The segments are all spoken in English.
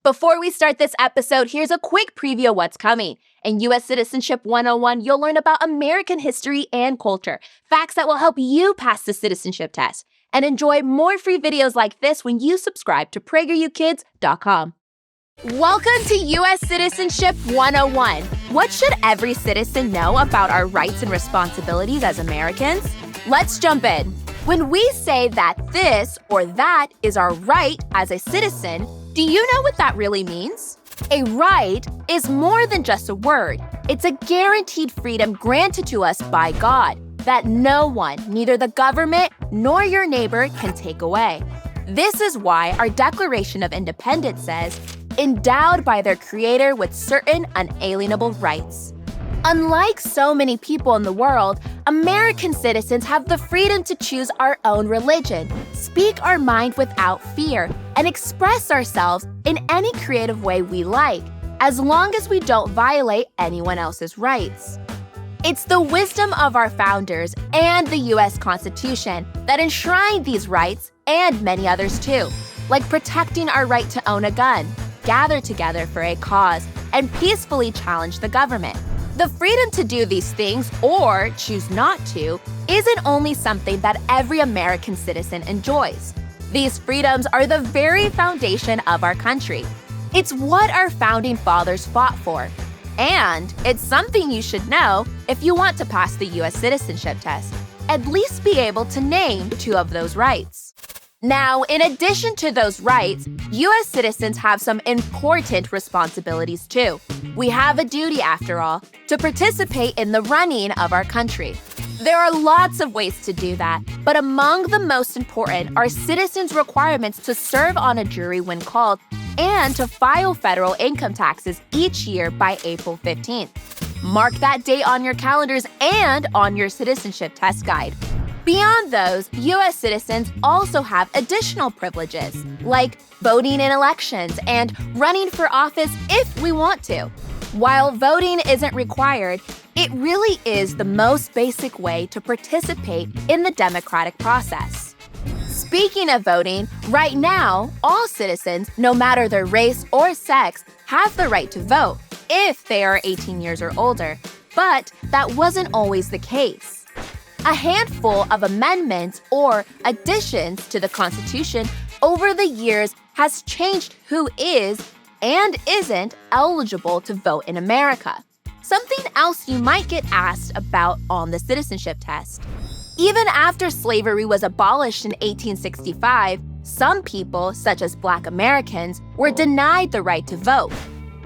Before we start this episode, here's a quick preview of what's coming. In U.S. Citizenship 101, you'll learn about American history and culture, facts that will help you pass the citizenship test, and enjoy more free videos like this when you subscribe to PragerUkids.com. Welcome to U.S. Citizenship 101. What should every citizen know about our rights and responsibilities as Americans? Let's jump in. When we say that this or that is our right as a citizen, do you know what that really means? A right is more than just a word. It's a guaranteed freedom granted to us by God that no one, neither the government nor your neighbor, can take away. This is why our Declaration of Independence says, endowed by their Creator with certain unalienable rights. Unlike so many people in the world, American citizens have the freedom to choose our own religion, speak our mind without fear, and express ourselves in any creative way we like, as long as we don't violate anyone else's rights. It's the wisdom of our founders and the U.S. Constitution that enshrine these rights and many others too, like protecting our right to own a gun, gather together for a cause, and peacefully challenge the government. The freedom to do these things, or choose not to, isn't only something that every American citizen enjoys. These freedoms are the very foundation of our country. It's what our founding fathers fought for. And it's something you should know if you want to pass the U.S. citizenship test. At least be able to name two of those rights. Now, in addition to those rights, U.S. citizens have some important responsibilities too. We have a duty, after all, to participate in the running of our country. There are lots of ways to do that, but among the most important are citizens' requirements to serve on a jury when called and to file federal income taxes each year by April 15th. Mark that date on your calendars and on your citizenship test guide. Beyond those, U.S. citizens also have additional privileges, like voting in elections and running for office if we want to. While voting isn't required, it really is the most basic way to participate in the democratic process. Speaking of voting, right now, all citizens, no matter their race or sex, have the right to vote if they are 18 years or older, but that wasn't always the case. A handful of amendments or additions to the Constitution over the years has changed who is and isn't eligible to vote in America. Something else you might get asked about on the citizenship test. Even after slavery was abolished in 1865, some people, such as Black Americans, were denied the right to vote.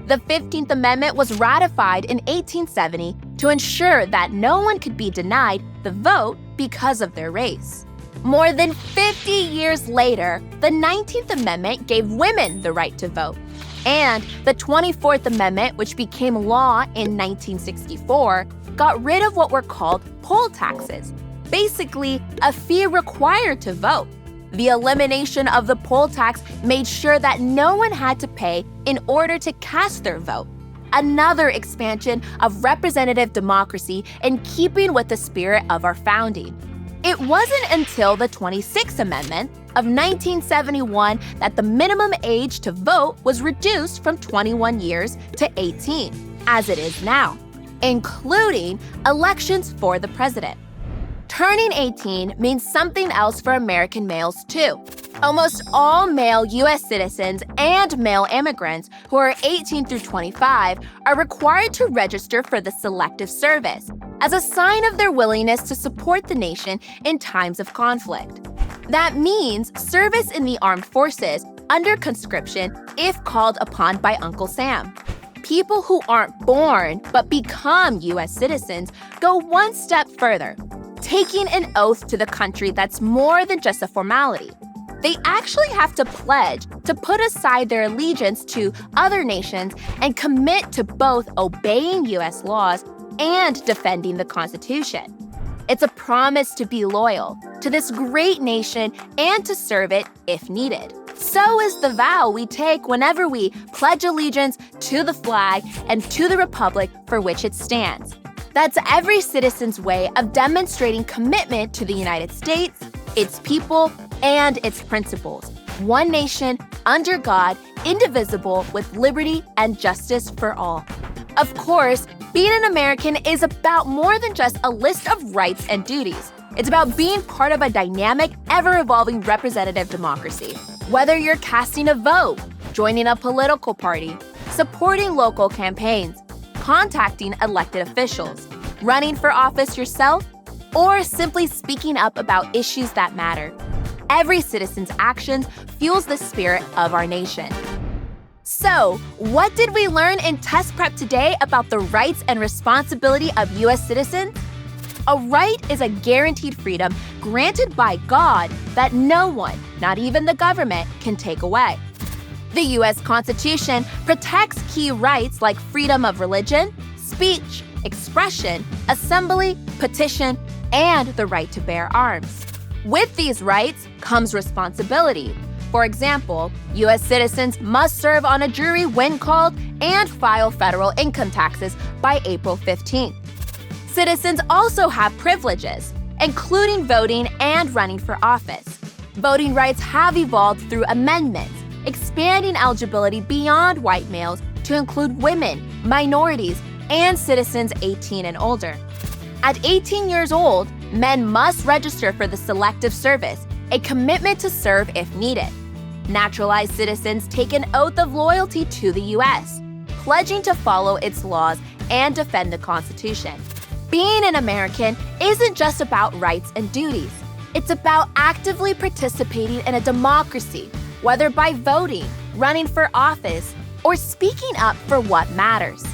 The 15th Amendment was ratified in 1870 to ensure that no one could be denied the vote because of their race. More than 50 years later, the 19th Amendment gave women the right to vote. And the 24th Amendment, which became law in 1964, got rid of what were called poll taxes, basically a fee required to vote. The elimination of the poll tax made sure that no one had to pay in order to cast their vote. Another expansion of representative democracy in keeping with the spirit of our founding. It wasn't until the 26th Amendment of 1971 that the minimum age to vote was reduced from 21 years to 18, as it is now, including elections for the president. Turning 18 means something else for American males, too. Almost all male U.S. citizens and male immigrants who are 18 through 25 are required to register for the Selective Service as a sign of their willingness to support the nation in times of conflict. That means service in the armed forces under conscription if called upon by Uncle Sam. People who aren't born but become U.S. citizens go one step further, taking an oath to the country that's more than just a formality. They actually have to pledge to put aside their allegiance to other nations and commit to both obeying U.S. laws and defending the Constitution. It's a promise to be loyal to this great nation and to serve it if needed. So is the vow we take whenever we pledge allegiance to the flag and to the republic for which it stands. That's every citizen's way of demonstrating commitment to the United States, its people, and its principles, one nation, under God, indivisible, with liberty and justice for all. Of course, being an American is about more than just a list of rights and duties. It's about being part of a dynamic, ever-evolving representative democracy. Whether you're casting a vote, joining a political party, supporting local campaigns, contacting elected officials, running for office yourself, or simply speaking up about issues that matter, every citizen's actions fuels the spirit of our nation. So, what did we learn in test prep today about the rights and responsibility of U.S. citizens? A right is a guaranteed freedom granted by God that no one, not even the government, can take away. The U.S. Constitution protects key rights like freedom of religion, speech, expression, assembly, petition, and the right to bear arms. With these rights comes responsibility. For example, U.S. citizens must serve on a jury when called and file federal income taxes by April 15th. Citizens also have privileges, including voting and running for office. Voting rights have evolved through amendments, expanding eligibility beyond white males to include women, minorities, and citizens 18 and older. At 18 years old, men must register for the Selective Service, a commitment to serve if needed. Naturalized citizens take an oath of loyalty to the U.S., pledging to follow its laws and defend the Constitution. Being an American isn't just about rights and duties. It's about actively participating in a democracy, whether by voting, running for office, or speaking up for what matters.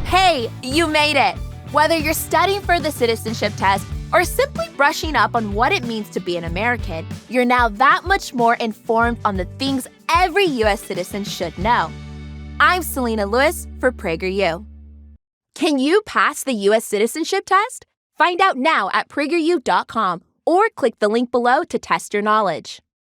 Hey, you made it! Whether you're studying for the citizenship test or simply brushing up on what it means to be an American, you're now that much more informed on the things every U.S. citizen should know. I'm Selena Lewis for PragerU. Can you pass the U.S. citizenship test? Find out now at PragerU.com or click the link below to test your knowledge.